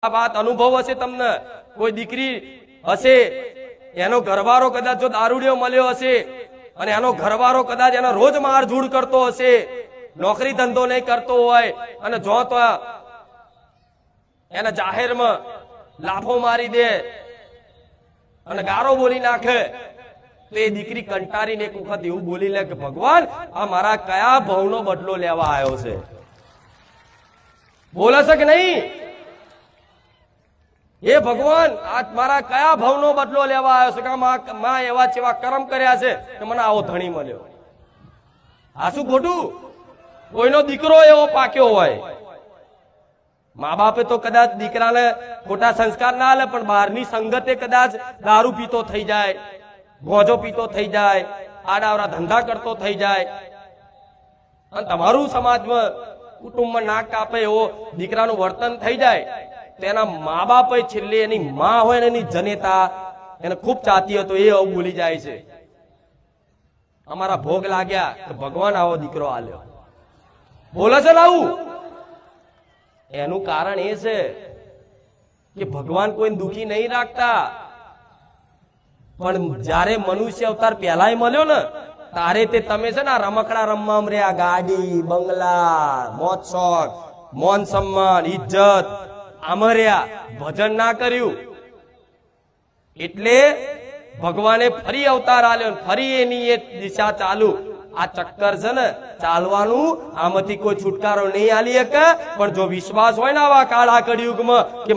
આ વાત અનુભવ હશે તમને, કોઈ દીકરી હશે એનો ઘરવાળો કદાચ જો દારૂડિયો મળ્યો હશે અને એનો ઘરવાળો કદાચ એનો રોજ મારઝૂડ કરતો હશે, નોકરી ધંધો નહીં કરતો હોય અને જો તો એને જાહેરમાં લાફો મારી દે અને ગારો બોલી નાખે, તો એ દીકરી કંટારીને એક વખત એવું બોલી લે કે ભગવાન આ મારા કયા ભવનો બદલો લેવા આવ્યો છે? બોલે છે કે નહીં? એ ભગવાન આ મારા કયા ભવનો બદલો લેવા આવ્યો છે કે માં એવા જેવા કર્મ કર્યા છે કે મને આવો ધણી મળ્યો? આ શું ખોટું? કોઈનો દીકરો એવો પાક્યો હોય, મા બાપે તો કદાચ દીકરાને ખોટા સંસ્કાર ના આલે, પણ બહારની સંગતે કદાચ દારૂ પીતો થઈ જાય, ગોજો પીતો થઈ જાય, આડાવરા ધંધા કરતો થઈ જાય, અને તમારું સમાજમાં કુટુંબમાં નાક કાપે એવો દીકરાનું વર્તન થઈ જાય, તેના મા બાપે છેલ્લે એની માં હોય ને એની જનેતા એને ખૂબ ચાહતી હતો, એ આવું બોલી જાય છે. અમારા ભોગ લાગ્યા કે ભગવાન આવો દીકરો આલ્યો. બોલે છે લાવું? એનું કારણ એ છે કે ભગવાન કોઈ દુખી નહીં રાખતા, પણ જયારે મનુષ્ય અવતાર પહેલાય મળ્યો ને તારે તે તમે છે ને રમકડા રમવા રહ્યા, ગાડી બંગલા મોજ શોખ મોન સન્માન ઇજ્જત આમર્યા, ભજન ના કર્યું. એટલે ભગવાને ફરી અવતાર આલ્યો, ફરી એની એ દિશા ચાલુ. આ ચક્કર છે ને ચાલવાનું, આમાંથી કોઈ છુટકારો નહીં આલી શકે. પણ જો વિશ્વાસ હોય ને આવા કાળા કળિયુગમાં કે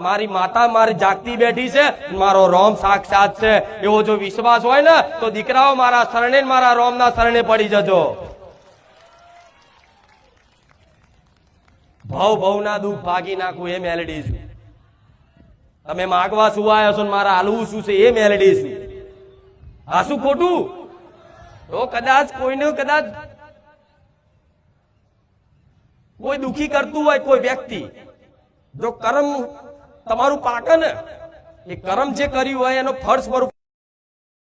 મારી માતા મારી જાગતી બેઠી છે, મારો રોમ સાક્ષાત છે, એવો જો વિશ્વાસ હોય ને તો દીકરાઓ મારા શરણે મારા રોમના શરણે પડી જજો. ભવના દુઃખ ભાગી નાખવું એ મેલેડી છે. તમે માગવા શું આવ્યો છો, મારા હાલવું શું છે એ મેલેડી છે. આ શું ખોટું? તો કદાચ કોઈને કદાચ કોઈ દુખી કરતું હોય કોઈ વ્યક્તિ, જો કર્મ તમારું પાકે ને, એ કર્મ જે કર્યું હોય એનો ફળ સ્વરૂપ